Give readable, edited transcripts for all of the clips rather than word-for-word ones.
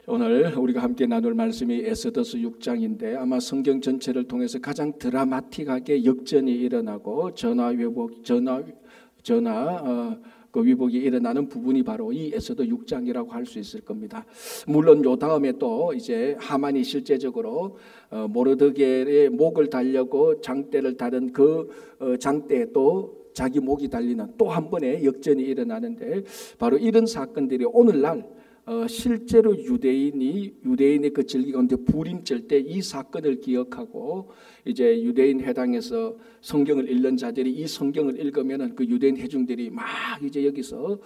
오늘 우리가 함께 나눌 말씀이 에스더서 6장인데 아마 성경 전체를 통해서 가장 드라마틱하게 역전이 일어나고 그 위복이 일어나는 부분이 바로 이 에스더 6장이라고 할 수 있을 겁니다. 물론 요 다음에 또 이제 하만이 실제적으로 모르드게의 목을 달려고 장대를 다른 그 장대에 또 자기 목이 달리는 또 한 번의 역전이 일어나는데 바로 이런 사건들이 오늘날 실제로 유대인의 그 절기 가운데 불임절 때 이 사건을 기억하고 이제 유대인 회당에서 성경을 읽는 자들이 이 성경을 읽으면은 그 유대인 회중들이 막 이제 여기서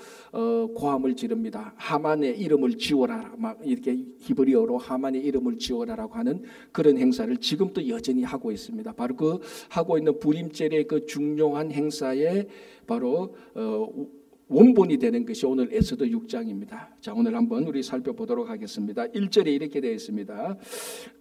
고함을 지릅니다. 하만의 이름을 지워라, 막 이렇게 히브리어로 하만의 이름을 지워라라고 하는 그런 행사를 지금도 여전히 하고 있습니다. 바로 그 하고 있는 불임절의 그 중요한 행사에 바로 원본이 되는 것이 오늘 에스더 6장입니다. 자, 오늘 한번 우리 살펴보도록 하겠습니다. 1절에 이렇게 되어 있습니다.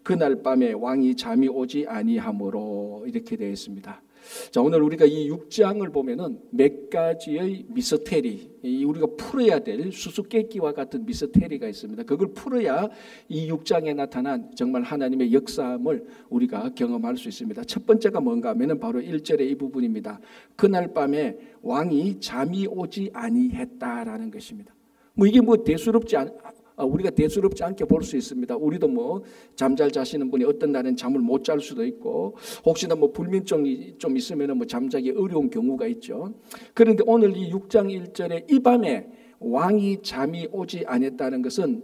그날 밤에 왕이 잠이 오지 아니하므로 이렇게 되어 있습니다. 자, 오늘 우리가 이 6장을 보면은 몇 가지의 미스테리, 우리가 풀어야 될 수수께끼와 같은 미스테리가 있습니다. 그걸 풀어야 이 6장에 나타난 정말 하나님의 역사함을 우리가 경험할 수 있습니다. 첫 번째가 뭔가 하면은 바로 1절의 이 부분입니다. 그날 밤에 왕이 잠이 오지 아니했다라는 것입니다. 이게 우리가 대수롭지 않게 볼 수 있습니다. 우리도 잠잘 자시는 분이 어떤 날은 잠을 못 잘 수도 있고 혹시나 불면증이 좀 있으면 잠자기 어려운 경우가 있죠. 그런데 오늘 이 6장 1절에 이 밤에 왕이 잠이 오지 않았다는 것은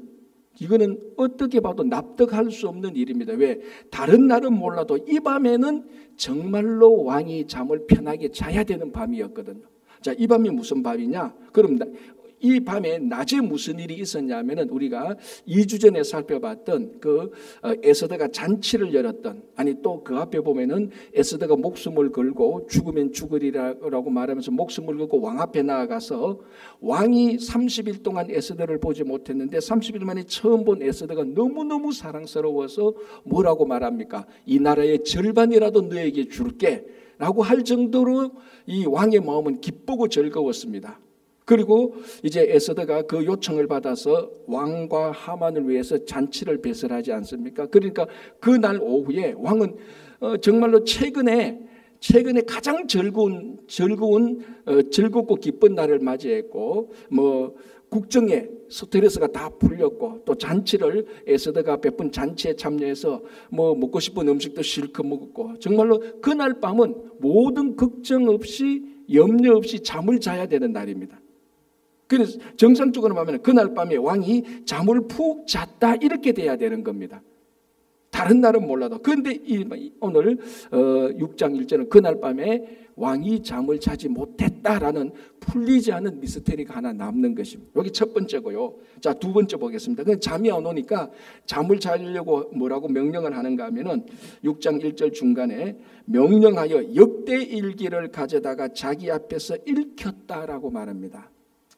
이거는 어떻게 봐도 납득할 수 없는 일입니다. 왜? 다른 날은 몰라도 이 밤에는 정말로 왕이 잠을 편하게 자야 되는 밤이었거든요. 자, 이 밤이 무슨 밤이냐? 그럼 이 밤에 낮에 무슨 일이 있었냐면은 우리가 2주 전에 살펴봤던 그 에스더가 잔치를 열었던, 아니 또 그 앞에 보면은 에스더가 목숨을 걸고 죽으면 죽으리라고 말하면서 목숨을 걸고 왕 앞에 나아가서 왕이 30일 동안 에스더를 보지 못했는데 30일 만에 처음 본 에스더가 너무너무 사랑스러워서 뭐라고 말합니까? 이 나라의 절반이라도 너에게 줄게 라고 할 정도로 이 왕의 마음은 기쁘고 즐거웠습니다. 그리고 이제 에스더가 그 요청을 받아서 왕과 하만을 위해서 잔치를 배설하지 않습니까? 그러니까 그날 오후에 왕은 정말로 최근에 가장 즐겁고 기쁜 날을 맞이했고 국정에 스트레스가 다 풀렸고 또 잔치를 에스더가 베푼 잔치에 참여해서 먹고 싶은 음식도 실컷 먹었고 정말로 그날 밤은 모든 걱정 없이 염려 없이 잠을 자야 되는 날입니다. 그래서 정상적으로 보면 그날 밤에 왕이 잠을 푹 잤다 이렇게 돼야 되는 겁니다. 다른 날은 몰라도. 그런데 오늘 6장 1절은 그날 밤에 왕이 잠을 자지 못했다라는 풀리지 않은 미스테리가 하나 남는 것입니다. 여기 첫 번째고요. 자, 두 번째 보겠습니다. 잠이 안 오니까 잠을 자려고 뭐라고 명령을 하는가 하면은 6장 1절 중간에 명령하여 역대일기를 가져다가 자기 앞에서 읽혔다라고 말합니다.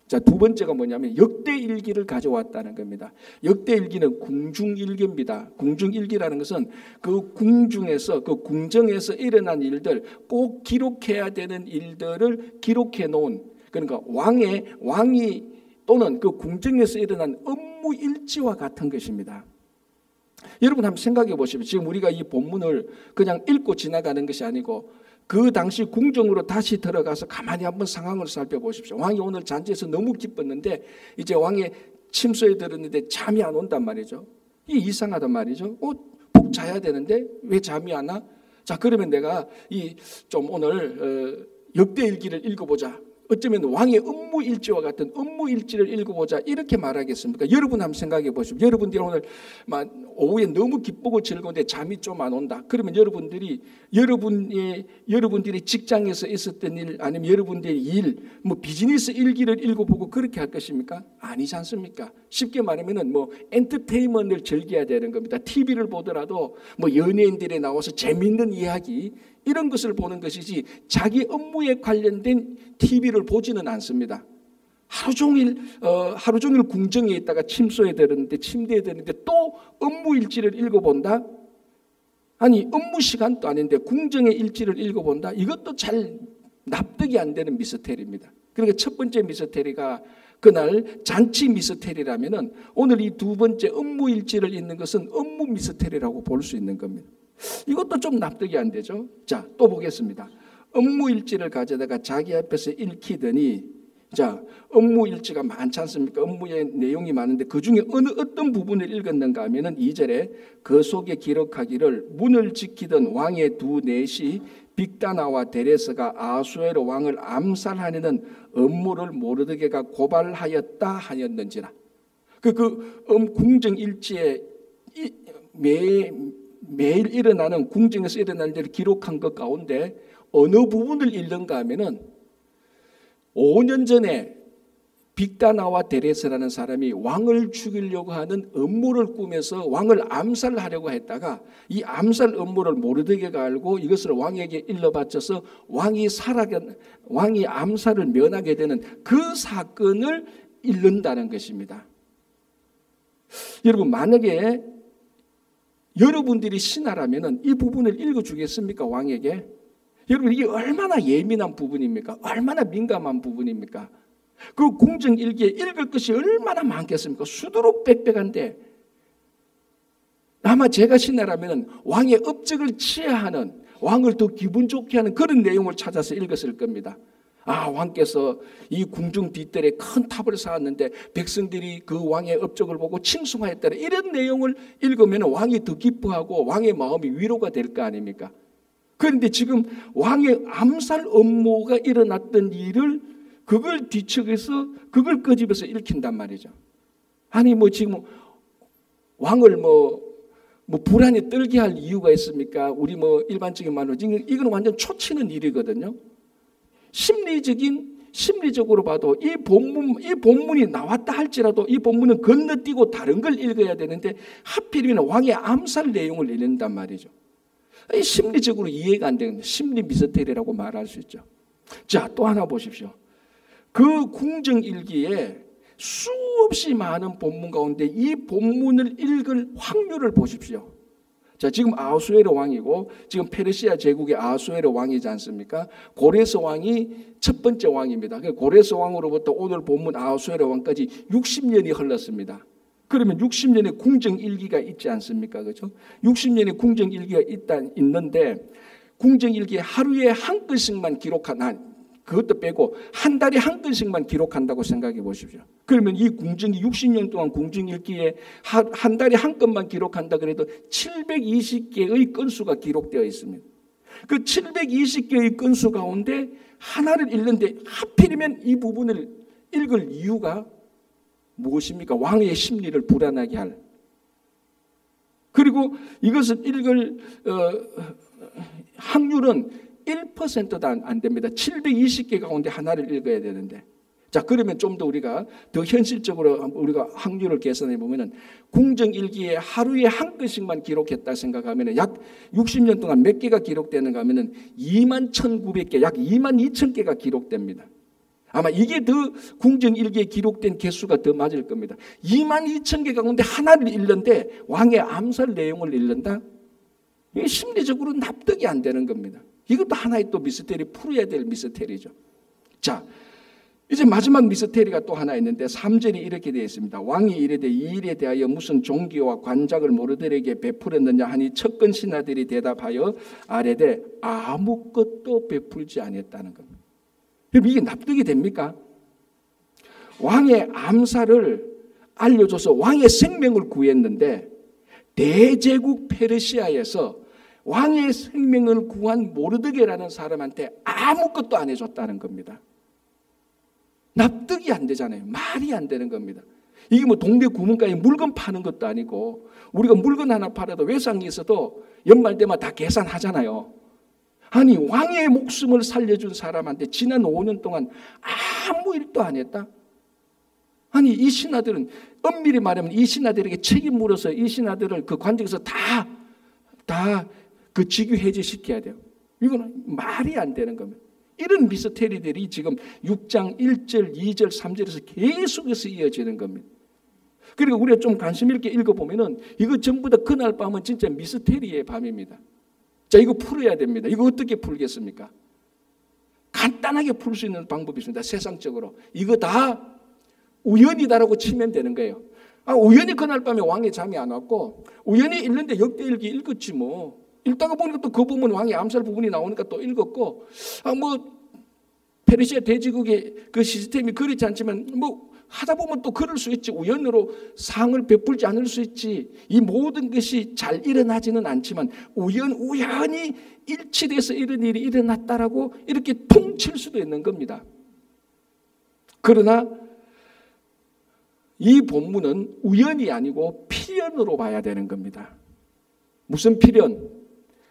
자, 두 번째가 뭐냐면 역대일기를 가져왔다는 겁니다. 역대일기는 궁중일기입니다. 궁중일기라는 것은 그 궁중에서 그 궁정에서 일어난 일들, 꼭 기록해야 되는 일들을 기록해 놓은, 그러니까 왕이 또는 그 궁정에서 일어난 업무 일지와 같은 것입니다. 여러분 한번 생각해 보십시오. 지금 우리가 이 본문을 그냥 읽고 지나가는 것이 아니고 그 당시 궁정으로 다시 들어가서 가만히 한번 상황을 살펴보십시오. 왕이 오늘 잔치에서 너무 기뻤는데 이제 왕의 침소에 들었는데 잠이 안 온단 말이죠. 이게 이상하단 말이죠. 푹 자야 되는데 왜 잠이 안 와? 자, 그러면 내가 좀 오늘 역대일기를 읽어보자. 어쩌면 왕의 업무일지와 같은 업무일지를 읽어보자 이렇게 말하겠습니까? 여러분 한번 생각해 보십시오. 여러분들이 오늘 오후에 너무 기쁘고 즐거운데 잠이 좀 안 온다. 그러면 여러분들이 직장에서 있었던 일 아니면 여러분들의 일, 비즈니스 일기를 읽어보고 그렇게 할 것입니까? 아니지 않습니까? 쉽게 말하면은 엔터테인먼트를 즐겨야 되는 겁니다. TV를 보더라도 연예인들이 나와서 재밌는 이야기 이런 것을 보는 것이지 자기 업무에 관련된 TV를 보지는 않습니다. 하루 종일 궁정에 있다가 침소에 들었는데 침대에 들었는데 또 업무 일지를 읽어본다? 아니 업무 시간도 아닌데 궁정의 일지를 읽어본다? 이것도 잘 납득이 안 되는 미스테리입니다. 그러니까 첫 번째 미스테리가 그날 잔치 미스테리라면은 오늘 이 두 번째 업무일지를 읽는 것은 업무 미스테리라고 볼 수 있는 겁니다. 이것도 좀 납득이 안 되죠. 자, 또 보겠습니다. 업무일지를 가져다가 자기 앞에서 읽히더니, 자, 업무일지가 많지 않습니까? 업무의 내용이 많은데 그 중에 어떤 부분을 읽었는가 하면은 2절에 그 속에 기록하기를 문을 지키던 왕의 두 넷이 빅다나와 데레스가 아수에로 왕을 암살하려는 업무를 모르드게가 고발하였다 하였는지라. 궁정일지에 매일 일어나는 궁정에서 일어나는 일을 기록한 것 가운데 어느 부분을 읽는가 하면은 5년 전에 빅다나와 데레스라는 사람이 왕을 죽이려고 하는 음모를 꾸며서 왕을 암살하려고 했다가 이 암살 음모를 모르드게가 알고 이것을 왕에게 일러 바쳐서 왕이 암살을 면하게 되는 그 사건을 읽는다는 것입니다. 여러분, 만약에 여러분들이 신하라면 이 부분을 읽어주겠습니까? 왕에게? 여러분, 이게 얼마나 예민한 부분입니까? 얼마나 민감한 부분입니까? 그 궁정일기에 읽을 것이 얼마나 많겠습니까? 수두룩 빽빽한데 아마 제가 신하라면 왕의 업적을 치하하는, 왕을 더 기분 좋게 하는 그런 내용을 찾아서 읽었을 겁니다. 아, 왕께서 이 궁중 뒷뜰에 큰 탑을 쌓았는데 백성들이 그 왕의 업적을 보고 칭송하였다, 이런 내용을 읽으면 왕이 더 기뻐하고 왕의 마음이 위로가 될 거 아닙니까? 그런데 지금 왕의 암살 업무가 일어났던 일을 그걸 뒤척여서 그걸 끄집어서 읽힌단 말이죠. 아니 지금 왕을 불안에 떨게 할 이유가 있습니까? 우리 일반적인 말로 이건 완전 초치는 일이거든요. 심리적으로 봐도 이 본문이 나왔다 할지라도 이 본문은 건너뛰고 다른 걸 읽어야 되는데 하필이면 왕의 암살 내용을 읽는단 말이죠. 심리적으로 이해가 안 되는 심리 미스테리라고 말할 수 있죠. 자, 또 하나 보십시오. 그 궁정일기에 수없이 많은 본문 가운데 이 본문을 읽을 확률을 보십시오. 자, 지금 아수에르 왕이고 지금 페르시아 제국의 아수에르 왕이지 않습니까? 고레스 왕이 첫 번째 왕입니다. 고레스 왕으로부터 오늘 본문 아수에르 왕까지 60년이 흘렀습니다. 그러면 60년의 궁정일기가 있지 않습니까? 그렇죠? 60년의 궁정일기가 있는데 궁정일기에 하루에 한 건씩만 그것도 빼고 한 달에 한 건씩만 기록한다고 생각해 보십시오. 그러면 이 궁정이 60년 동안 궁정일기에 한 달에 한 건만 기록한다 그래도 720개의 건수가 기록되어 있습니다. 그 720개의 건수 가운데 하나를 읽는데 하필이면 이 부분을 읽을 이유가 무엇입니까? 왕의 심리를 불안하게 할. 그리고 이것을 읽을 확률은 1%도 안 됩니다. 720개 가운데 하나를 읽어야 되는데. 자, 그러면 좀 더 우리가 더 현실적으로 우리가 확률을 계산해 보면은 궁정일기에 하루에 한 건씩만 기록했다 생각하면은 약 60년 동안 몇 개가 기록되는가 하면은 21,900개, 약 22,000개가 기록됩니다. 아마 이게 더 궁정일기에 기록된 개수가 더 맞을 겁니다. 22,000개 가운데 하나를 읽는데 왕의 암살 내용을 읽는다? 이게 심리적으로 납득이 안 되는 겁니다. 이것도 하나의 또 미스테리, 풀어야 될 미스테리죠. 자, 이제 마지막 미스테리가 또 하나 있는데 3절이 이렇게 되어 있습니다. 왕이 이르되 이 일에 대하여 무슨 종기와 관작을 모르들에게 베풀었느냐 하니 척건 신하들이 대답하여 아뢰되 아무것도 베풀지 아니했다는 겁니다. 그럼 이게 납득이 됩니까? 왕의 암살을 알려줘서 왕의 생명을 구했는데 대제국 페르시아에서 왕의 생명을 구한 모르드게라는 사람한테 아무것도 안 해줬다는 겁니다. 납득이 안 되잖아요. 말이 안 되는 겁니다. 이게 동네 구멍가에 물건 파는 것도 아니고 우리가 물건 하나 팔아도 외상이 있어도 연말 되면 다 계산하잖아요. 아니, 왕의 목숨을 살려준 사람한테 지난 5년 동안 아무 일도 안 했다? 아니, 이 신하들은 엄밀히 말하면 이 신하들에게 책임 물어서 이 신하들을 그 관직에서 다 그 직위 해제시켜야 돼요. 이거는 말이 안 되는 겁니다. 이런 미스테리들이 지금 6장 1절, 2절, 3절에서 계속해서 이어지는 겁니다. 그리고 우리가 좀 관심 있게 읽어보면은 이거 전부 다 그날 밤은 진짜 미스테리의 밤입니다. 자, 이거 풀어야 됩니다. 이거 어떻게 풀겠습니까? 간단하게 풀 수 있는 방법이 있습니다. 세상적으로. 이거 다 우연이다라고 치면 되는 거예요. 우연히 그날 밤에 왕이 잠이 안 왔고 우연히 읽는데 역대일기 읽었지 뭐. 읽다가 보니까 또 그 부분 왕의 암살 부분이 나오니까 또 읽었고 뭐 페르시아 대제국의 그 시스템이 그렇지 않지만 뭐 하다 보면 또 그럴 수 있지. 우연으로 상을 베풀지 않을 수 있지. 이 모든 것이 잘 일어나지는 않지만 우연히 일치돼서 이런 일이 일어났다라고 이렇게 통칠 수도 있는 겁니다. 그러나 이 본문은 우연이 아니고 필연으로 봐야 되는 겁니다. 무슨 필연?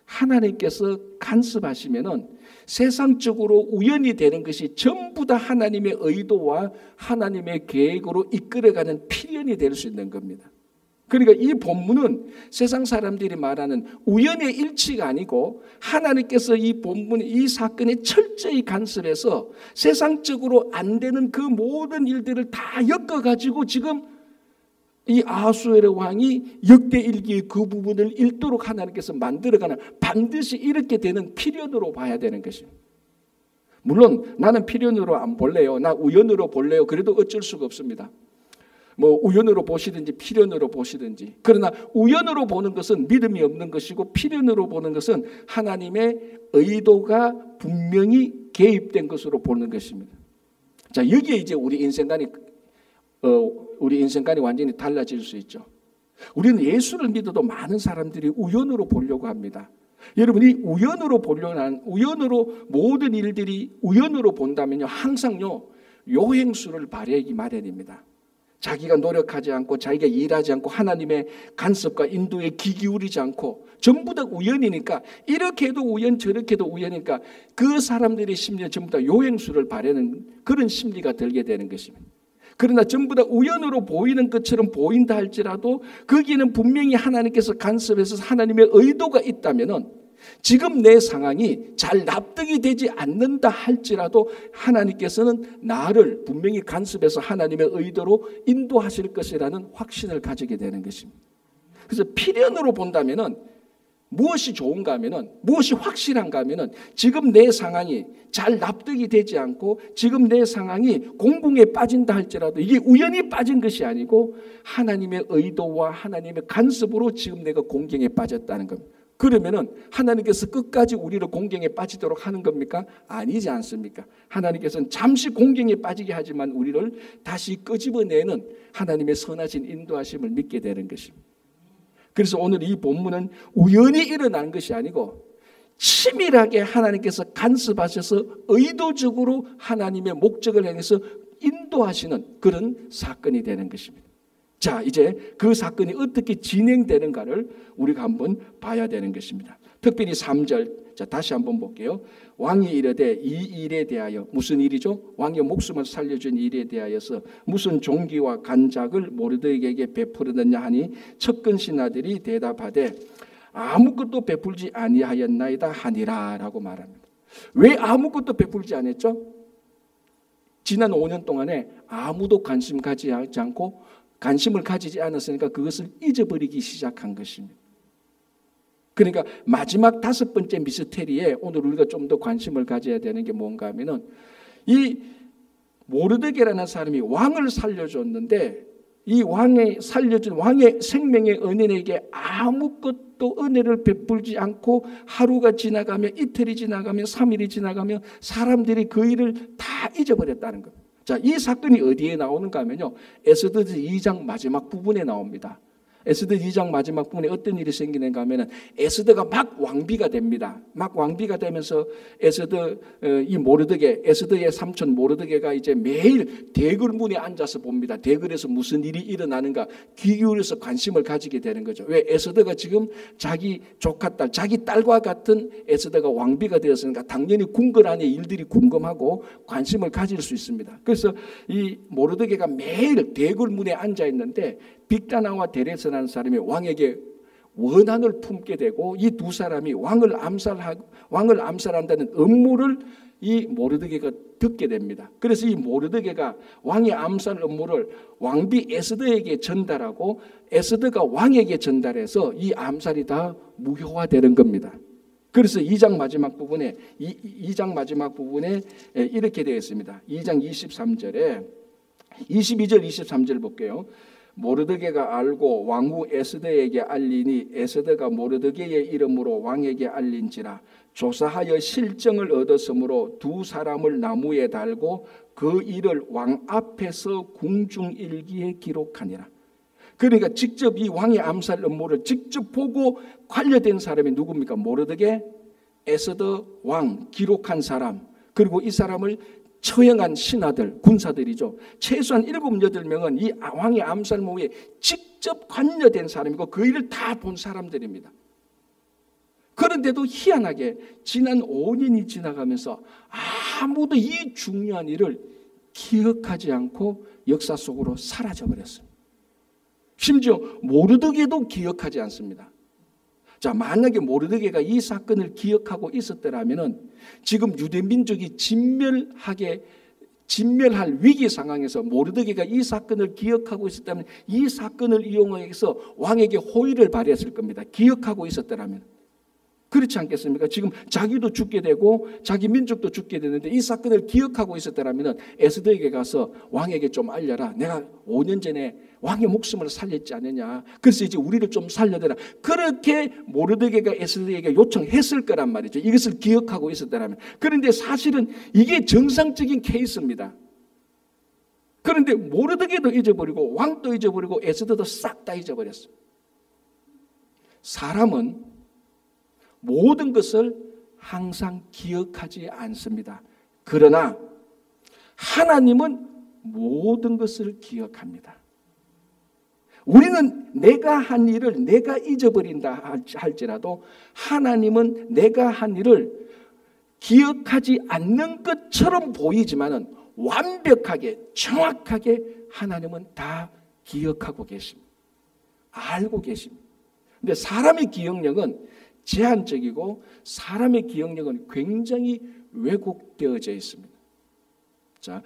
하나님께서 간섭하시면은 세상적으로 우연이 되는 것이 전부 다 하나님의 의도와 하나님의 계획으로 이끌어가는 필연이 될 수 있는 겁니다. 그러니까 이 본문은 세상 사람들이 말하는 우연의 일치가 아니고 하나님께서 이 본문, 이 사건에 철저히 간섭해서 세상적으로 안 되는 그 모든 일들을 다 엮어가지고 지금 이 아하수에르 왕이 역대일기의 그 부분을 읽도록 하나님께서 만들어가는 반드시 이렇게 되는 필연으로 봐야 되는 것입니다. 물론 나는 필연으로 안 볼래요. 나 우연으로 볼래요. 그래도 어쩔 수가 없습니다. 뭐 우연으로 보시든지 필연으로 보시든지. 그러나 우연으로 보는 것은 믿음이 없는 것이고 필연으로 보는 것은 하나님의 의도가 분명히 개입된 것으로 보는 것입니다. 자, 여기에 이제 우리 인생관이 완전히 달라질 수 있죠. 우리는 예수를 믿어도 많은 사람들이 우연으로 보려고 합니다. 여러분이 우연으로 모든 일들이 우연으로 본다면요, 항상요 요행수를 발휘하기 마련입니다. 자기가 노력하지 않고 자기가 일하지 않고 하나님의 간섭과 인도에 귀 기울이지 않고 전부 다 우연이니까 이렇게 해도 우연 저렇게 해도 우연이니까 그 사람들의 심리는 전부 다 요행수를 발휘하는 그런 심리가 들게 되는 것입니다. 그러나 전부 다 우연으로 보이는 것처럼 보인다 할지라도 거기에는 분명히 하나님께서 간섭해서 하나님의 의도가 있다면은 지금 내 상황이 잘 납득이 되지 않는다 할지라도 하나님께서는 나를 분명히 간섭해서 하나님의 의도로 인도하실 것이라는 확신을 가지게 되는 것입니다. 그래서 필연으로 본다면은 무엇이 좋은가 하면은 무엇이 확실한가 하면은 지금 내 상황이 잘 납득이 되지 않고 지금 내 상황이 공공에 빠진다 할지라도 이게 우연히 빠진 것이 아니고 하나님의 의도와 하나님의 간섭으로 지금 내가 공경에 빠졌다는 겁니다. 그러면은 하나님께서 끝까지 우리를 공경에 빠지도록 하는 겁니까? 아니지 않습니까? 하나님께서는 잠시 공경에 빠지게 하지만 우리를 다시 끄집어내는 하나님의 선하신 인도하심을 믿게 되는 것입니다. 그래서 오늘 이 본문은 우연히 일어난 것이 아니고 치밀하게 하나님께서 간섭하셔서 의도적으로 하나님의 목적을 향해서 인도하시는 그런 사건이 되는 것입니다. 자, 이제 그 사건이 어떻게 진행되는가를 우리가 한번 봐야 되는 것입니다. 특별히 3절, 자, 다시 한번 볼게요. 왕이 이르되 이 일에 대하여, 무슨 일이죠? 왕의 목숨을 살려준 일에 대하여서 무슨 종기와 간작을 모르드에게 베풀었느냐 하니 척근 신하들이 대답하되 아무것도 베풀지 아니하였나이다 하니라 라고 말합니다. 왜 아무것도 베풀지 않았죠? 지난 5년 동안에 아무도 관심을 가지지 않았으니까 그것을 잊어버리기 시작한 것입니다. 그러니까 마지막 5번째 미스테리에 오늘 우리가 좀 더 관심을 가져야 되는 게 뭔가 하면은 이 모르드게라는 사람이 왕을 살려줬는데 이 왕의 살려준 왕의 생명의 은인에게 아무것도 은혜를 베풀지 않고 하루가 지나가면 이틀이 지나가면 3일이 지나가면 사람들이 그 일을 다 잊어버렸다는 겁니다. 자, 이 사건이 어디에 나오는가 하면요, 에스더서 2장 마지막 부분에 나옵니다. 에스더 2장 마지막 부분에 어떤 일이 생기는가 하면은 에스더가 막 왕비가 됩니다. 막 왕비가 되면서 에스더의 삼촌 모르드게가 이제 매일 대궐문에 앉아서 봅니다. 대궐에서 무슨 일이 일어나는가 귀 기울여서 관심을 가지게 되는 거죠. 왜? 에스더가 지금 자기 조카딸, 자기 딸과 같은 에스더가 왕비가 되었으니까 당연히 궁궐 안의 일들이 궁금하고 관심을 가질 수 있습니다. 그래서 이 모르드게가 매일 대궐문에 앉아 있는데 빅다나와 데레스라는 사람이 왕에게 원한을 품게 되고 이 두 사람이 왕을 암살한다는 음모를 이 모르드게가 듣게 됩니다. 그래서 이 모르드게가 왕의 암살 음모를 왕비 에스더에게 전달하고 에스더가 왕에게 전달해서 이 암살이 다 무효화되는 겁니다. 그래서 2장 마지막 부분에 이렇게 되어 있습니다. 2장 23절에 22절 23절 볼게요. 모르드게가 알고 왕후 에스더에게 알리니 에스더가 모르드게의 이름으로 왕에게 알린지라. 조사하여 실정을 얻었으므로 두 사람을 나무에 달고 그 일을 왕 앞에서 궁중일기에 기록하니라. 그러니까 직접 이 왕의 암살 음모를 직접 보고 관여된 사람이 누굽니까? 모르드게, 에스더 왕 기록한 사람, 그리고 이 사람을 처형한 신하들, 군사들이죠. 최소한 7, 8명은 이 왕의 암살 모에 직접 관여된 사람이고 그 일을 다 본 사람들입니다. 그런데도 희한하게 지난 5년이 지나가면서 아무도 이 중요한 일을 기억하지 않고 역사 속으로 사라져버렸습니다. 심지어 모르드게도 기억하지 않습니다. 자, 만약에 모르드게가 이 사건을 기억하고 있었더라면 지금 유대민족이 진멸할 위기 상황에서 모르드게가 이 사건을 기억하고 있었다면 이 사건을 이용해서 왕에게 호의를 발휘했을 겁니다. 기억하고 있었더라면. 그렇지 않겠습니까? 지금 자기도 죽게 되고 자기 민족도 죽게 되는데 이 사건을 기억하고 있었더라면 에스더에게 가서 왕에게 좀 알려라. 내가 5년 전에 왕의 목숨을 살렸지 않느냐. 그래서 이제 우리를 좀 살려달라. 그렇게 모르드게가 에스더에게 요청했을 거란 말이죠. 이것을 기억하고 있었더라면. 그런데 사실은 이게 정상적인 케이스입니다. 그런데 모르드게도 잊어버리고 왕도 잊어버리고 에스더도 싹 다 잊어버렸어요. 사람은 모든 것을 항상 기억하지 않습니다. 그러나 하나님은 모든 것을 기억합니다. 우리는 내가 한 일을 내가 잊어버린다 할지라도 하나님은 내가 한 일을 기억하지 않는 것처럼 보이지만은 완벽하게 정확하게 하나님은 다 기억하고 계십니다. 알고 계십니다. 근데 사람의 기억력은 제한적이고 사람의 기억력은 굉장히 왜곡되어져 있습니다. 자,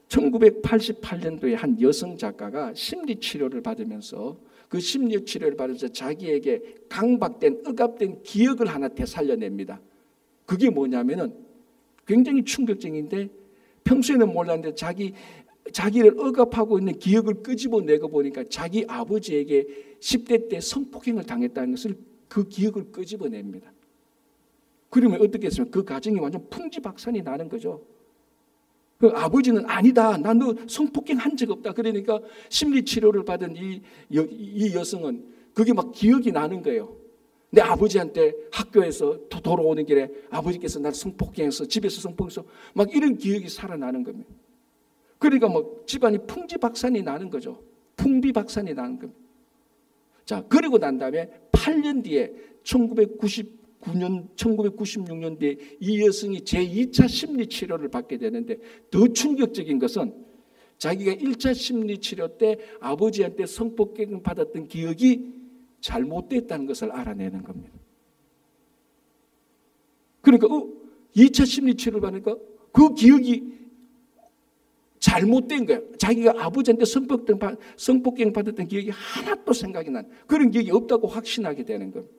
1988년도에 한 여성 작가가 심리치료를 받으면서 그 심리치료를 받으면서 자기에게 강박된 억압된 기억을 하나 되살려냅니다. 그게 뭐냐면은 굉장히 충격적인데 평소에는 몰랐는데 자기를 억압하고 있는 기억을 끄집어내고 보니까 자기 아버지에게 10대 때 성폭행을 당했다는 것을 그 기억을 끄집어냅니다. 그러면 어떻게 했으면 그 가정이 완전 풍지박산이 나는 거죠. 그 아버지는 아니다. 난 너 성폭행 한 적 없다. 그러니까 심리치료를 받은 이 여성은 그게 막 기억이 나는 거예요. 내 아버지한테 학교에서 돌아오는 길에 아버지께서 날 성폭행해서 집에서 성폭행해서 막 이런 기억이 살아나는 겁니다. 그러니까 막 집안이 풍지박산이 나는 거죠. 풍비박산이 나는 겁니다. 자, 그리고 난 다음에 8년 뒤에 1996년도에 이 여성이 제2차 심리치료를 받게 되는데 더 충격적인 것은 자기가 1차 심리치료 때 아버지한테 성폭행을 받았던 기억이 잘못됐다는 것을 알아내는 겁니다. 그러니까 2차 심리치료를 받으니까 그 기억이 잘못된 거예요. 자기가 아버지한테 성폭행 받았던 기억이 하나도 생각이 난 그런 기억이 없다고 확신하게 되는 겁니다.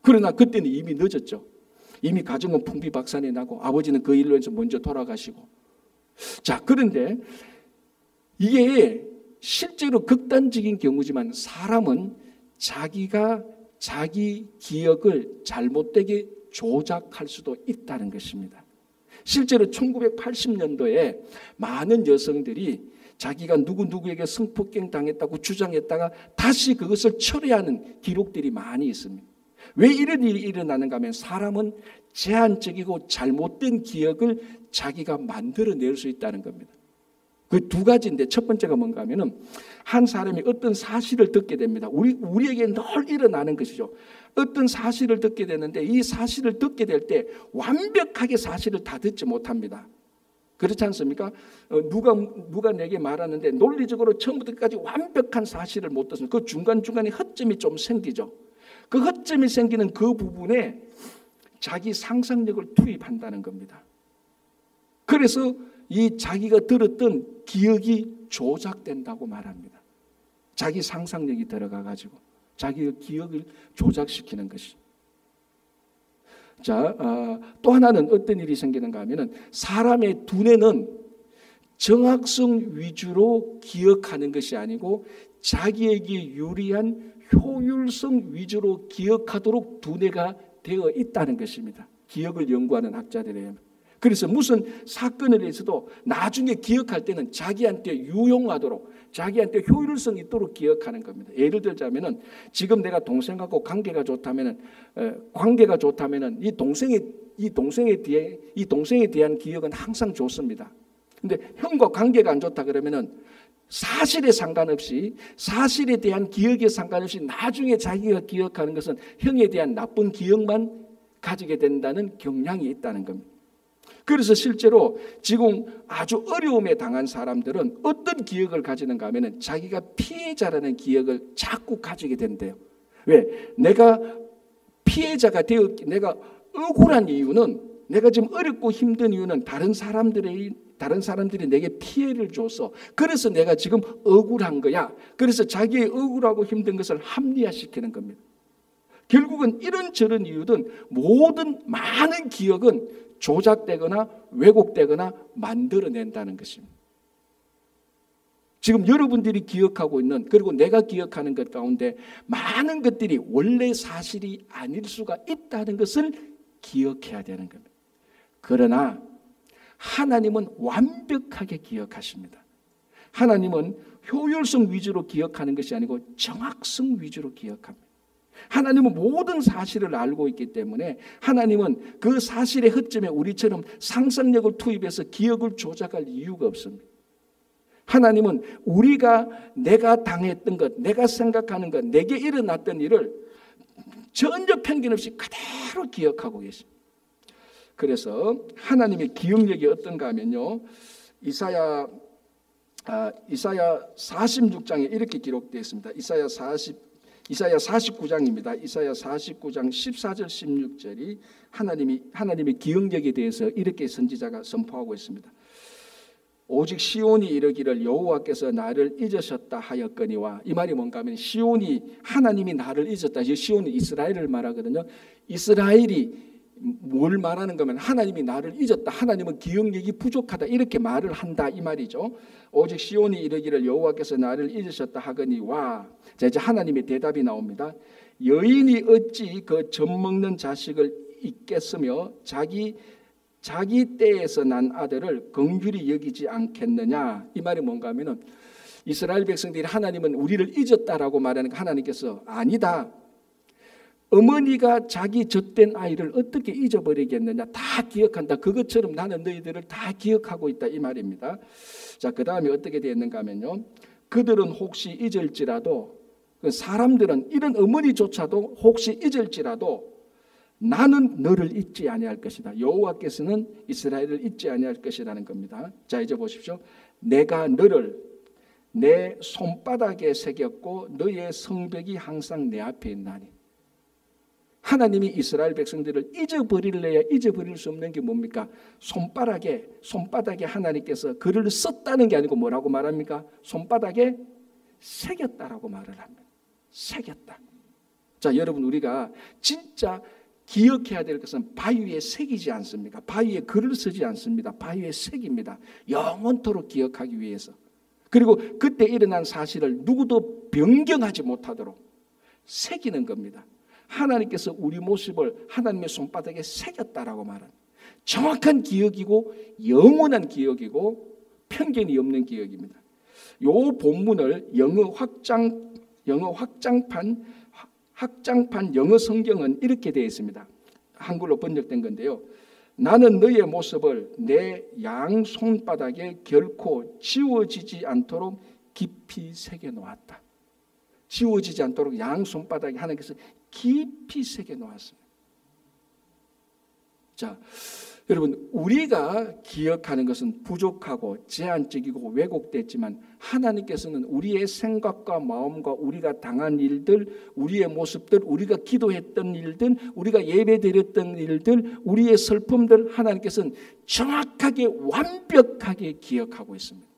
그러나 그때는 이미 늦었죠. 이미 가정은 풍비박산이 나고 아버지는 그 일로 해서 먼저 돌아가시고. 자, 그런데 이게 실제로 극단적인 경우지만 사람은 자기가 자기 기억을 잘못되게 조작할 수도 있다는 것입니다. 실제로 1980년도에 많은 여성들이 자기가 누구에게 성폭행 당했다고 주장했다가 다시 그것을 철회하는 기록들이 많이 있습니다. 왜 이런 일이 일어나는가 하면 사람은 제한적이고 잘못된 기억을 자기가 만들어낼 수 있다는 겁니다. 그 두 가지인데 첫 번째가 뭔가 하면은 한 사람이 어떤 사실을 듣게 됩니다. 우리에게 늘 일어나는 것이죠. 어떤 사실을 듣게 되는데 이 사실을 듣게 될 때 완벽하게 사실을 다 듣지 못합니다. 그렇지 않습니까? 누가 내게 말하는데 논리적으로 처음부터 끝까지 완벽한 사실을 못 듣습니다. 그 중간중간에 허점이 좀 생기죠. 그 허점이 생기는 그 부분에 자기 상상력을 투입한다는 겁니다. 그래서 이 자기가 들었던 기억이 조작된다고 말합니다. 자기 상상력이 들어가가지고 자기의 기억을 조작시키는 것이. 자, 또 하나는 어떤 일이 생기는가 하면은 사람의 두뇌는 정확성 위주로 기억하는 것이 아니고 자기에게 유리한 효율성 위주로 기억하도록 두뇌가 되어 있다는 것입니다. 기억을 연구하는 학자들이에요. 그래서 무슨 사건을 해서도 나중에 기억할 때는 자기한테 유용하도록, 자기한테 효율성 있도록 기억하는 겁니다. 예를 들자면은 지금 내가 동생하고 관계가 좋다면은 이 동생에 대한 기억은 항상 좋습니다. 근데 형과 관계가 안 좋다 그러면은 사실에 상관없이, 사실에 대한 기억에 상관없이 나중에 자기가 기억하는 것은 형에 대한 나쁜 기억만 가지게 된다는 경향이 있다는 겁니다. 그래서 실제로 지금 아주 어려움에 당한 사람들은 어떤 기억을 가지는가 하면은 자기가 피해자라는 기억을 자꾸 가지게 된대요. 왜? 내가 피해자가 내가 억울한 이유는, 내가 지금 어렵고 힘든 이유는 다른 사람들이 내게 피해를 줘서, 그래서 내가 지금 억울한 거야. 그래서 자기의 억울하고 힘든 것을 합리화시키는 겁니다. 결국은 이런저런 이유든 모든 많은 기억은 조작되거나 왜곡되거나 만들어낸다는 것입니다. 지금 여러분들이 기억하고 있는, 그리고 내가 기억하는 것 가운데 많은 것들이 원래 사실이 아닐 수가 있다는 것을 기억해야 되는 겁니다. 그러나 하나님은 완벽하게 기억하십니다. 하나님은 효율성 위주로 기억하는 것이 아니고 정확성 위주로 기억합니다. 하나님은 모든 사실을 알고 있기 때문에 하나님은 그 사실의 허점에 우리처럼 상상력을 투입해서 기억을 조작할 이유가 없습니다. 하나님은 내가 당했던 것, 내가 생각하는 것, 내게 일어났던 일을 전혀 편견 없이 그대로 기억하고 계십니다. 그래서 하나님의 기억력이 어떤가 하면요, 이사야 46장에 이렇게 기록되어 있습니다. 이사야 49장입니다. 이사야 49장 14절 16절이 하나님의 기억력에 대해서 이렇게 선지자가 선포하고 있습니다. 오직 시온이 이르기를 여호와께서 나를 잊으셨다 하였거니와, 이 말이 뭔가 하면 하나님이 나를 잊었다. 시온은 이스라엘을 말하거든요. 이스라엘이 뭘 말하는 거면 하나님이 나를 잊었다, 하나님은 기억력이 부족하다, 이렇게 말을 한다 이 말이죠. 오직 시온이 이르기를 여호와께서 나를 잊으셨다 하거니와, 자 이제 하나님의 대답이 나옵니다. 여인이 어찌 그 젖먹는 자식을 잊겠으며 자기 때에서 난 아들을 긍휼히 여기지 않겠느냐. 이 말이 뭔가 하면은 이스라엘 백성들이 하나님은 우리를 잊었다라고 말하니까 하나님께서 아니다, 어머니가 자기 젖된 아이를 어떻게 잊어버리겠느냐, 다 기억한다, 그것처럼 나는 너희들을 다 기억하고 있다 이 말입니다. 자, 그 다음에 어떻게 되었는가 하면요, 그들은 혹시 잊을지라도, 사람들은 이런 어머니조차도 혹시 잊을지라도 나는 너를 잊지 아니할 것이다. 여호와께서는 이스라엘을 잊지 아니할 것이라는 겁니다. 자 이제 보십시오. 내가 너를 내 손바닥에 새겼고 너의 성벽이 항상 내 앞에 있나니. 하나님이 이스라엘 백성들을 잊어버릴래야 잊어버릴 수 없는 게 뭡니까? 손바닥에 하나님께서 글을 썼다는 게 아니고 뭐라고 말합니까? 손바닥에 새겼다라고 말을 합니다. 새겼다. 자 여러분, 우리가 진짜 기억해야 될 것은 바위에 새기지 않습니까? 바위에 글을 쓰지 않습니다. 바위에 새깁니다. 영원토록 기억하기 위해서. 그리고 그때 일어난 사실을 누구도 변경하지 못하도록 새기는 겁니다. 하나님께서 우리 모습을 하나님의 손바닥에 새겼다라고 말합니다. 정확한 기억이고 영원한 기억이고 편견이 없는 기억입니다. 이 본문을 영어 확장판 영어 성경은 이렇게 되어 있습니다. 한글로 번역된 건데요. 나는 너의 모습을 내 양손바닥에 결코 지워지지 않도록 깊이 새겨 놓았다. 지워지지 않도록 양손바닥에 하나님께서 깊이 새겨 놓았습니다. 자, 여러분, 우리가 기억하는 것은 부족하고 제한적이고 왜곡됐지만 하나님께서는 우리의 생각과 마음과 우리가 당한 일들, 우리의 모습들, 우리가 기도했던 일들, 우리가 예배드렸던 일들, 우리의 슬픔들, 하나님께서는 정확하게 완벽하게 기억하고 있습니다.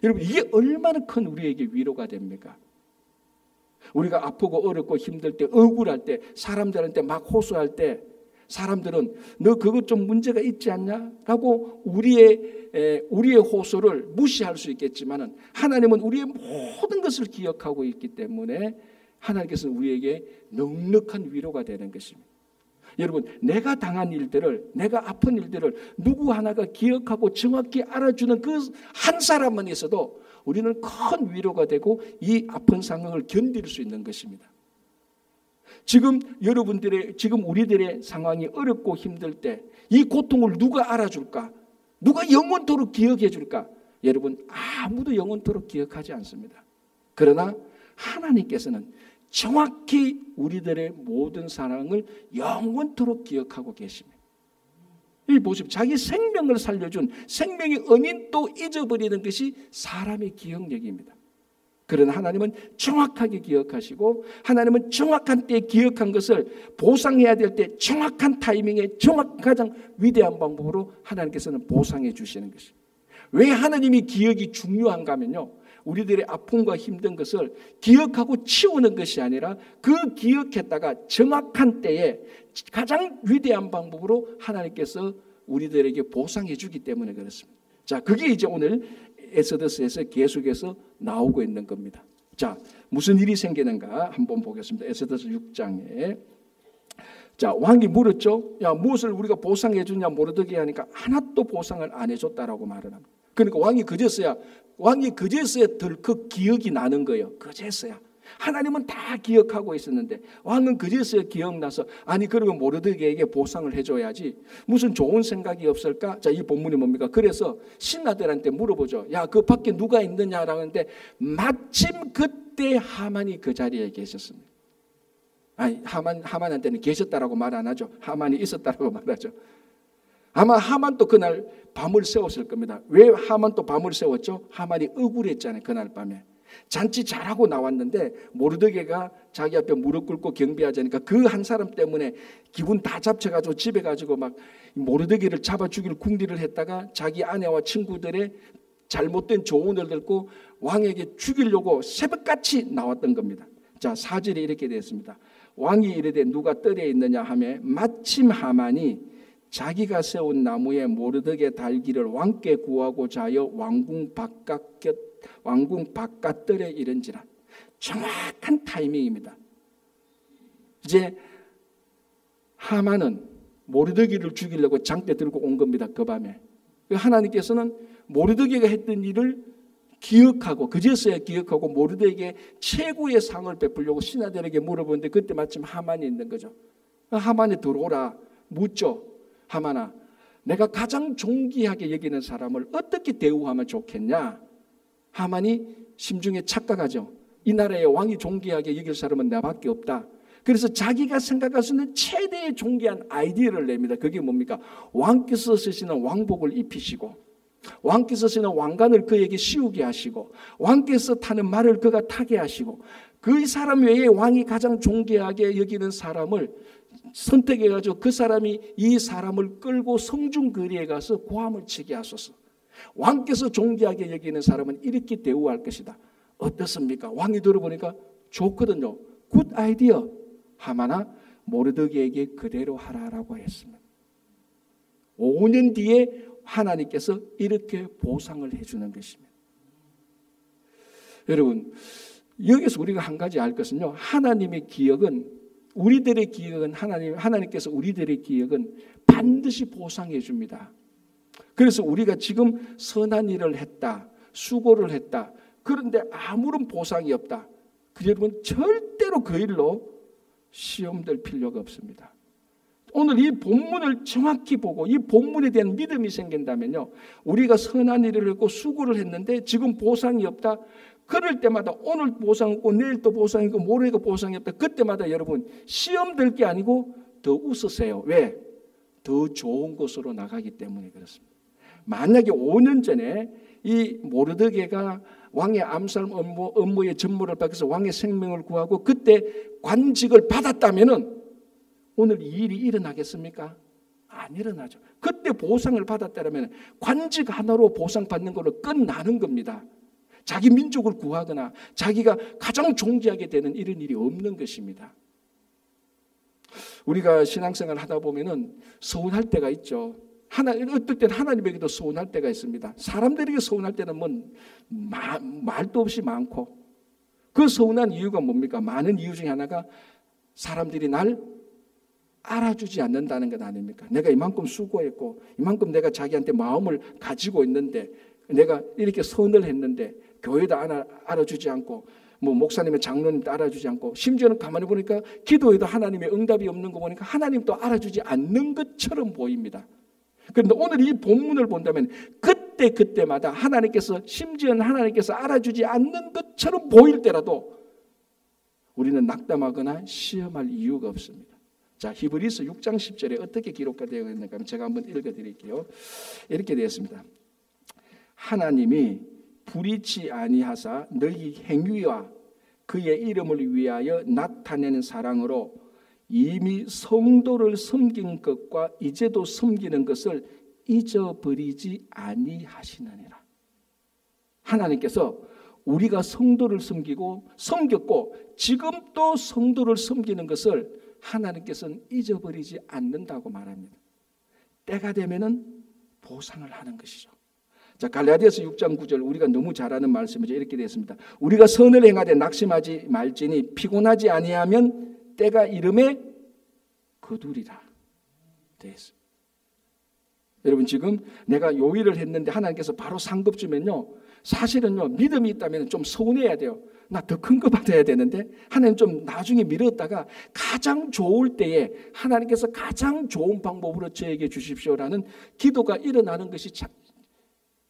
여러분, 이게 얼마나 큰 우리에게 위로가 됩니까? 우리가 아프고 어렵고 힘들 때, 억울할 때, 사람들한테 막 호소할 때, 사람들은 너 그것 좀 문제가 있지 않냐? 라고 우리의 호소를 무시할 수 있겠지만은 하나님은 우리의 모든 것을 기억하고 있기 때문에 하나님께서는 우리에게 넉넉한 위로가 되는 것입니다. 여러분, 내가 당한 일들을, 내가 아픈 일들을 누구 하나가 기억하고 정확히 알아주는 그 한 사람만 있어도 우리는 큰 위로가 되고 이 아픈 상황을 견딜 수 있는 것입니다. 지금 우리들의 상황이 어렵고 힘들 때 이 고통을 누가 알아줄까? 누가 영원토록 기억해 줄까? 여러분, 아무도 영원토록 기억하지 않습니다. 그러나 하나님께서는 정확히 우리들의 모든 사랑을 영원토록 기억하고 계십니다. 이 보십시오. 자기 생명을 살려준 생명의 은인도 잊어버리는 것이 사람의 기억력입니다. 그러나 하나님은 정확하게 기억하시고 하나님은 정확한 때에 기억한 것을 보상해야 될 때 정확한 타이밍에 가장 위대한 방법으로 하나님께서는 보상해 주시는 것입니다. 왜 하나님이 기억이 중요한가 하면요, 우리들의 아픔과 힘든 것을 기억하고 치우는 것이 아니라 그 기억했다가 정확한 때에 가장 위대한 방법으로 하나님께서 우리들에게 보상해 주기 때문에 그렇습니다. 자, 그게 이제 오늘 에스더서에서 계속해서 나오고 있는 겁니다. 자, 무슨 일이 생기는가 한번 보겠습니다. 에스더서 6장에 자, 왕이 물었죠. 야, 무엇을 우리가 보상해 주냐 모르드게 하니까 하나도 보상을 안 해줬다라고 말을 합니다. 그러니까 왕이 그제서야 덜컥 기억이 나는 거예요. 그제서야. 하나님은 다 기억하고 있었는데 왕은 그제서야 기억나서 아니 그러면 모르드게에게 보상을 해줘야지 무슨 좋은 생각이 없을까? 자, 이 본문이 뭡니까? 그래서 신하들한테 물어보죠. 야, 그 밖에 누가 있느냐라고 하는데 마침 그때 하만이 그 자리에 계셨습니다. 아니, 하만한테는 계셨다라고 말 안 하죠. 하만이 있었다라고 말하죠. 아마 하만도 그날 밤을 새웠을 겁니다. 왜 하만도 밤을 새웠죠? 하만이 억울했잖아요. 그날 밤에. 잔치 잘하고 나왔는데 모르드게가 자기 앞에 무릎 꿇고 경배하자니까 그 한 사람 때문에 기분 다 잡쳐가지고 집에 가지고 막 모르드게를 잡아 죽일 궁리를 했다가 자기 아내와 친구들의 잘못된 조언을 듣고 왕에게 죽이려고 새벽같이 나왔던 겁니다. 자, 4절에 이렇게 되었습니다. 왕이 이르되 누가 뜰에 있느냐 하매 마침 하만이 자기가 세운 나무에 모르드게 달기를 왕께 구하고자 하여 왕궁 바깥들에 이른지라. 정확한 타이밍입니다. 이제 하만은 모르드게를 죽이려고 장대 들고 온 겁니다. 그 밤에. 하나님께서는 모르드게가 했던 일을 기억하고 그제서야 기억하고 모르드게에게 최고의 상을 베풀려고 신하들에게 물어보는데 그때 마침 하만이 있는 거죠. 하만이 들어오라 묻죠. 하만아, 내가 가장 존귀하게 여기는 사람을 어떻게 대우하면 좋겠냐? 하만이 심중에 착각하죠. 이 나라의 왕이 존귀하게 여길 사람은 나밖에 없다. 그래서 자기가 생각할 수 있는 최대의 존귀한 아이디어를 냅니다. 그게 뭡니까? 왕께서 쓰시는 왕복을 입히시고 왕께서 쓰시는 왕관을 그에게 씌우게 하시고 왕께서 타는 말을 그가 타게 하시고 그 사람 외에 왕이 가장 존귀하게 여기는 사람을 선택해가지고 그 사람이 이 사람을 끌고 성중거리에 가서 고함을 치게 하소서. 왕께서 존귀하게 여기는 사람은 이렇게 대우할 것이다. 어떻습니까? 왕이 들어보니까 좋거든요. 굿 아이디어. 하마나 모르드게에게 그대로 하라라고 했습니다. 5년 뒤에 하나님께서 이렇게 보상을 해주는 것입니다. 여러분, 여기서 우리가 한 가지 알 것은요. 하나님의 기억은 우리들의 기억은 하나님께서 우리들의 기억은 반드시 보상해 줍니다. 그래서 우리가 지금 선한 일을 했다, 수고를 했다. 그런데 아무런 보상이 없다. 여러분 절대로 그 일로 시험될 필요가 없습니다. 오늘 이 본문을 정확히 보고 이 본문에 대한 믿음이 생긴다면요. 우리가 선한 일을 했고 수고를 했는데 지금 보상이 없다. 그럴 때마다 오늘 보상 없고 내일 또 보상이 있고 모레가 보상이 없다. 그때마다 여러분 시험 될 게 아니고 더 웃으세요. 왜? 더 좋은 곳으로 나가기 때문에 그렇습니다. 만약에 5년 전에 이 모르드게가 왕의 암살 업무의 전무를 받아서 왕의 생명을 구하고 그때 관직을 받았다면은 오늘 이 일이 일어나겠습니까? 안 일어나죠. 그때 보상을 받았다면 관직 하나로 보상받는 걸로 끝나는 겁니다. 자기 민족을 구하거나 자기가 가장 존귀하게 되는 이런 일이 없는 것입니다. 우리가 신앙생활 하다 보면은 서운할 때가 있죠. 어떨 때는 하나님에게도 서운할 때가 있습니다. 사람들에게 서운할 때는 말도 없이 많고, 그 서운한 이유가 뭡니까? 많은 이유 중에 하나가 사람들이 날 알아주지 않는다는 것 아닙니까? 내가 이만큼 수고했고, 이만큼 내가 자기한테 마음을 가지고 있는데, 내가 이렇게 선을 했는데 교회도 알아주지 않고, 목사님의 장로님도 알아주지 않고, 심지어는 가만히 보니까 기도해도 하나님의 응답이 없는 거 보니까 하나님도 알아주지 않는 것처럼 보입니다. 그런데 오늘 이 본문을 본다면 그때마다 심지어는 하나님께서 알아주지 않는 것처럼 보일 때라도 우리는 낙담하거나 시험할 이유가 없습니다. 자, 히브리서 6장 10절에 어떻게 기록되어 있는가 하면 제가 한번 읽어드릴게요. 이렇게 되어 있습니다. 하나님이 불의치 아니하사 너희 행위와 그의 이름을 위하여 나타내는 사랑으로 이미 성도를 섬긴 것과 이제도 섬기는 것을 잊어버리지 아니하시느니라. 하나님께서 우리가 성도를 섬겼고 지금 또 성도를 섬기는 것을 하나님께서는 잊어버리지 않는다고 말합니다. 때가 되면은 보상을 하는 것이죠. 자, 갈라디아서 6장 9절 우리가 너무 잘 아는 말씀이죠. 이렇게 되어 있습니다. 우리가 선을 행하되 낙심하지 말지니 피곤하지 아니하면 때가 이름에 거두리라 되어 있습니다. 여러분, 지금 내가 요 일을 했는데 하나님께서 바로 상급 주면요, 사실은요, 믿음이 있다면 좀 서운해야 돼요. 나 더 큰 거 받아야 되는데 하나님 좀 나중에 미뤘다가 가장 좋을 때에 하나님께서 가장 좋은 방법으로 저에게 주십시오라는 기도가 일어나는 것이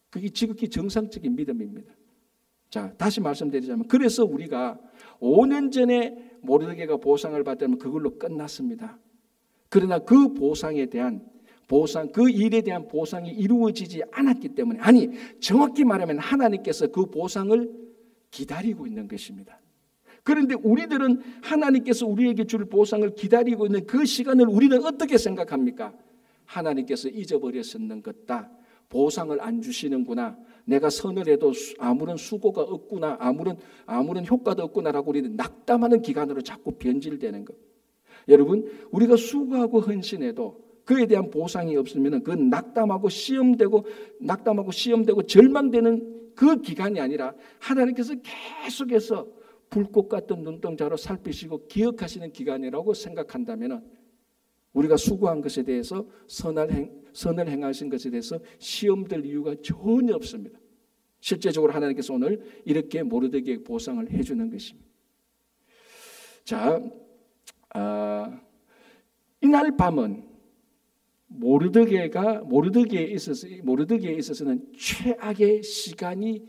그게 지극히 정상적인 믿음입니다. 자, 다시 말씀드리자면, 그래서 우리가 5년 전에 모르드게가 보상을 받다면 그걸로 끝났습니다. 그러나 그 보상에 대한 그 일에 대한 보상이 이루어지지 않았기 때문에, 정확히 말하면 하나님께서 그 보상을 기다리고 있는 것입니다. 그런데 우리들은 하나님께서 우리에게 줄 보상을 기다리고 있는 그 시간을 우리는 어떻게 생각합니까? 하나님께서 잊어버렸었는 것다. 보상을 안 주시는구나. 내가 선을 해도 아무런 수고가 없구나. 아무런 효과도 없구나라고 우리는 낙담하는 기간으로 자꾸 변질되는 것. 여러분, 우리가 수고하고 헌신해도 그에 대한 보상이 없으면 그 낙담하고 시험되고 절망되는 그 기간이 아니라 하나님께서 계속해서 불꽃 같은 눈동자로 살피시고 기억하시는 기간이라고 생각한다면 우리가 수고한 것에 대해서 선을 행하신 것에 대해서 시험될 이유가 전혀 없습니다. 실제적으로 하나님께서 오늘 이렇게 모르드게에게 보상을 해주는 것입니다. 자, 이날 밤은 모르드게에 있어서는 최악의 시간이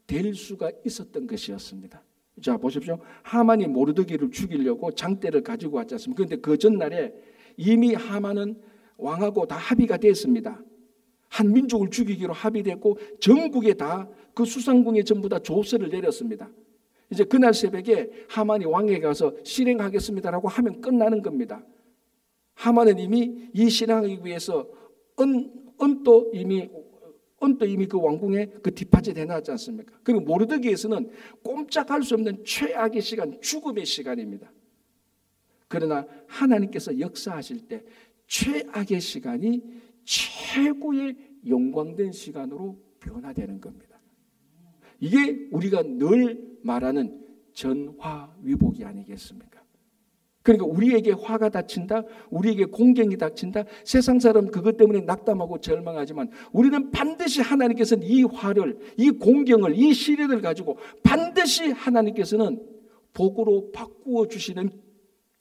될 수가 있었던 것이었습니다. 자, 보십시오. 하만이 모르드게를 죽이려고 장대를 가지고 왔지 않습니까? 그런데 그 전날에 이미 하만은 왕하고 다 합의가 됐습니다. 한 민족을 죽이기로 합의됐고 전국에 다 그 수상궁에 전부 다 조서를 내렸습니다. 이제 그날 새벽에 하만이 왕에게 가서 실행하겠습니다라고 하면 끝나는 겁니다. 하만은 이미 이 실행하기 위해서 언도 이미 그 왕궁에 그 디파짓 해놨지 않습니까? 그리고 모르드게에서는 꼼짝할 수 없는 최악의 시간, 죽음의 시간입니다. 그러나 하나님께서 역사하실 때 최악의 시간이 최고의 영광된 시간으로 변화되는 겁니다. 이게 우리가 늘 말하는 전화위복이 아니겠습니까? 그러니까 우리에게 화가 닥친다, 우리에게 공경이 닥친다, 세상 사람 그것 때문에 낙담하고 절망하지만 우리는 반드시 하나님께서는 이 화를, 이 공경을, 이 시련을 가지고 반드시 하나님께서는 복으로 바꾸어 주시는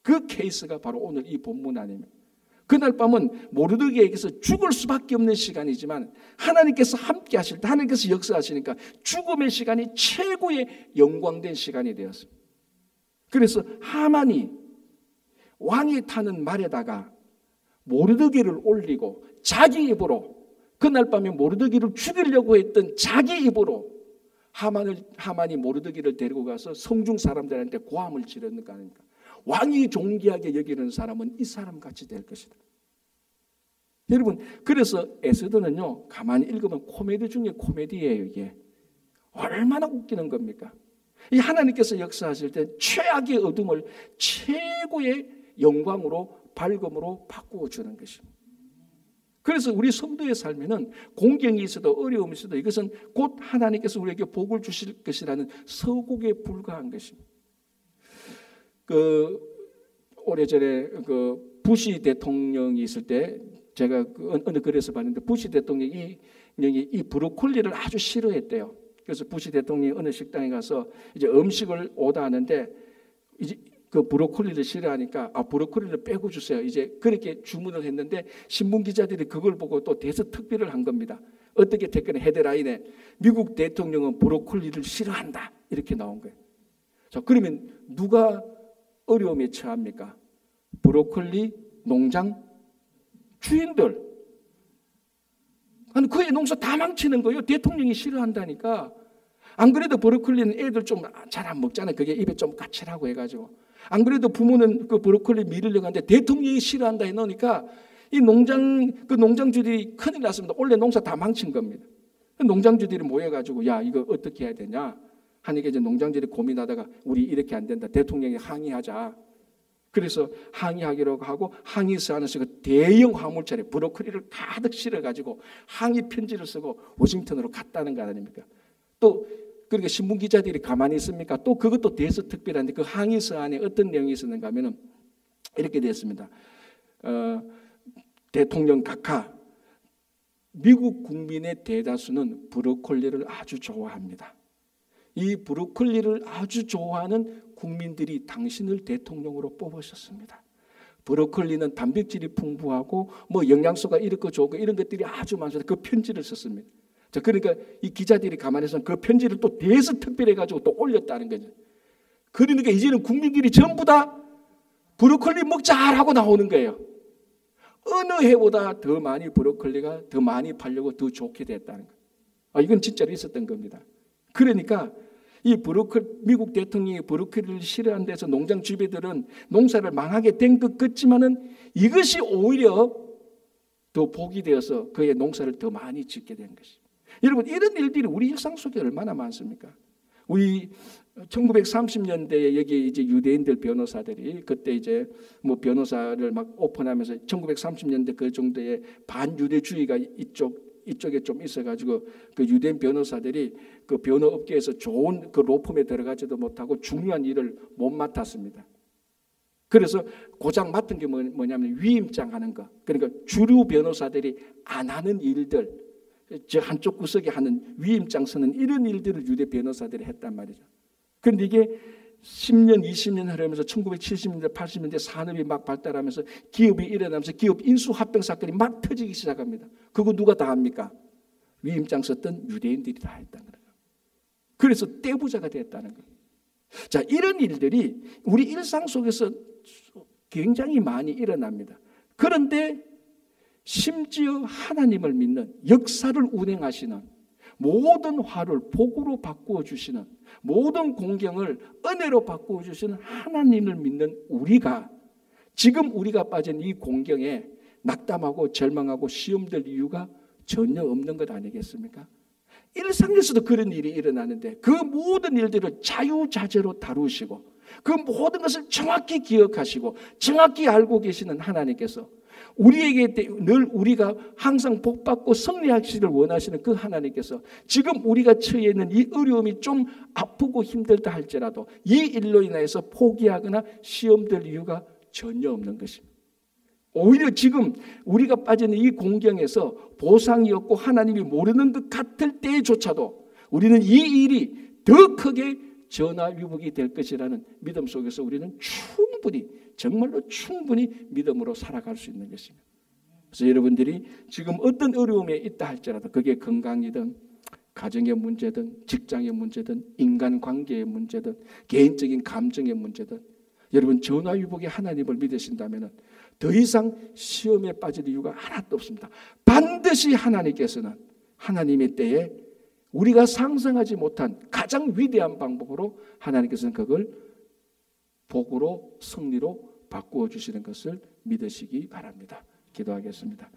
그 케이스가 바로 오늘 이 본문 아닙니까? 그날 밤은 모르드게에게서 죽을 수밖에 없는 시간이지만 하나님께서 함께 하실 때, 하나님께서 역사하시니까 죽음의 시간이 최고의 영광된 시간이 되었습니다. 그래서 하만이 왕이 타는 말에다가 모르드게를 올리고 자기 입으로, 그날 밤에 모르드게를 죽이려고 했던 자기 입으로 하만이 모르드게를 데리고 가서 성중 사람들한테 고함을 지르는 거 아닙니까? 왕이 존귀하게 여기는 사람은 이 사람같이 될 것이다. 여러분, 그래서 에스더는요, 가만히 읽으면 코미디 중에 코미디예요. 이게 얼마나 웃기는 겁니까? 이 하나님께서 역사하실 때 최악의 어둠을 최고의 영광으로 밝음으로 바꾸어 주는 것입니다. 그래서 우리 성도의 삶에는 공경이 있어도 어려움이 있어도 이것은 곧 하나님께서 우리에게 복을 주실 것이라는 서곡에 불과한 것입니다. 오래전에 부시 대통령이 있을 때 제가 어느 글에서 봤는데 부시 대통령이 이 브로콜리를 아주 싫어했대요. 그래서 부시 대통령이 어느 식당에 가서 이제 음식을 오다하는데 이제 그 브로콜리를 싫어하니까 브로콜리를 빼고 주세요. 이제 그렇게 주문을 했는데 신문 기자들이 그걸 보고 또 대서특필을 한 겁니다. 어떻게 댓글에 헤드라인에 미국 대통령은 브로콜리를 싫어한다 이렇게 나온 거예요. 자, 그러면 누가 어려움에 처합니까? 브로콜리 농장 주인들. 아니 그의 농사 다 망치는 거예요. 대통령이 싫어한다니까. 안 그래도 브로콜리는 애들 좀 잘 안 먹잖아요. 그게 입에 좀 까칠하고 해가지고. 안 그래도 부모는 그 브로콜리 미르려고 하는데 대통령이 싫어한다 해놓으니까 이 농장주들이 큰일 났습니다. 원래 농사 다 망친 겁니다. 농장주들이 모여가지고 야 이거 어떻게 해야 되냐 하니까 이제 농장주들이 고민하다가 우리 이렇게 안 된다. 대통령이 항의하자. 그래서 항의하기로 하고 항의서 안에서 그 대형 화물차에 브로콜리를 가득 실어가지고 항의 편지를 쓰고 워싱턴으로 갔다는 거 아닙니까? 또 그러니까 신문 기자들이 가만히 있습니까? 또 그것도 대서특필한데 그 항의서 안에 어떤 내용이 있었는가 하면은 이렇게 되었습니다. 대통령 각하 미국 국민의 대다수는 브로콜리를 아주 좋아합니다. 이 브로콜리를 아주 좋아하는 국민들이 당신을 대통령으로 뽑으셨습니다. 브로콜리는 단백질이 풍부하고 뭐 영양소가 이렇고 좋고 이런 것들이 아주 많습니다. 그 편지를 썼습니다. 자, 그러니까 이 기자들이 가만히 있으면 그 편지를 또 대서특필해가지고 또 올렸다는 거죠. 그러니까 이제는 국민들이 전부 다 브로콜리 먹자라고 나오는 거예요. 어느 해보다 더 많이 브로콜리가 더 많이 팔려고 더 좋게 됐다는 거예요. 이건 진짜로 있었던 겁니다. 그러니까 이 미국 대통령이 브로콜리를 싫어하는 데서 농장 주배들은 농사를 망하게 된 것 같지만은 이것이 오히려 더 복이 되어서 그의 농사를 더 많이 짓게 된 것입니다. 여러분 이런 일들이 우리 일상 속에 얼마나 많습니까? 우리 1930년대에 여기 이제 유대인들 변호사들이 그때 이제 뭐 변호사를 막 오픈하면서 1930년대 그 정도의 반유대주의가 이쪽에 좀 있어가지고 그 유대인 변호사들이 그 변호업계에서 좋은 그 로펌에 들어가지도 못하고 중요한 일을 못 맡았습니다. 그래서 고작 맡은 게 뭐냐면 위임장 하는 거. 그러니까 주류 변호사들이 안 하는 일들, 저 한쪽 구석에 하는 위임장 쓰는 이런 일들을 유대 변호사들이 했단 말이죠. 그런데 이게 10년, 20년 흐르면서 1970년대, 80년대 산업이 막 발달하면서 기업이 일어나면서 기업 인수합병 사건이 막 터지기 시작합니다. 그거 누가 다 합니까? 위임장 썼던 유대인들이 다 했다는 거예요. 그래서 떼부자가 됐다는 거예요. 자, 이런 일들이 우리 일상 속에서 굉장히 많이 일어납니다. 그런데 심지어 하나님을 믿는 역사를 운행하시는 모든 화를 복으로 바꾸어 주시는 모든 공경을 은혜로 바꾸어 주시는 하나님을 믿는 우리가 지금 우리가 빠진 이 공경에 낙담하고 절망하고 시험될 이유가 전혀 없는 것 아니겠습니까? 일상에서도 그런 일이 일어나는데 그 모든 일들을 자유자재로 다루시고 그 모든 것을 정확히 기억하시고 정확히 알고 계시는 하나님께서 우리에게 늘 우리가 항상 복받고 승리하시기를 원하시는 그 하나님께서 지금 우리가 처해 있는 이 어려움이 좀 아프고 힘들다 할지라도 이 일로 인해서 포기하거나 시험될 이유가 전혀 없는 것입니다. 오히려 지금 우리가 빠지는 이 공경에서 보상이 없고 하나님이 모르는 것 같을 때조차도 우리는 이 일이 더 크게 전화위복이 될 것이라는 믿음 속에서 우리는 충분히 정말로 충분히 믿음으로 살아갈 수 있는 것입니다. 그래서 여러분들이 지금 어떤 어려움에 있다 할지라도 그게 건강이든 가정의 문제든 직장의 문제든 인간관계의 문제든 개인적인 감정의 문제든 여러분 전화위복의 하나님을 믿으신다면 더 이상 시험에 빠질 이유가 하나도 없습니다. 반드시 하나님께서는 하나님의 때에 우리가 상상하지 못한 가장 위대한 방법으로 하나님께서는 그걸 복으로 승리로 바꾸어 주시는 것을 믿으시기 바랍니다. 기도하겠습니다.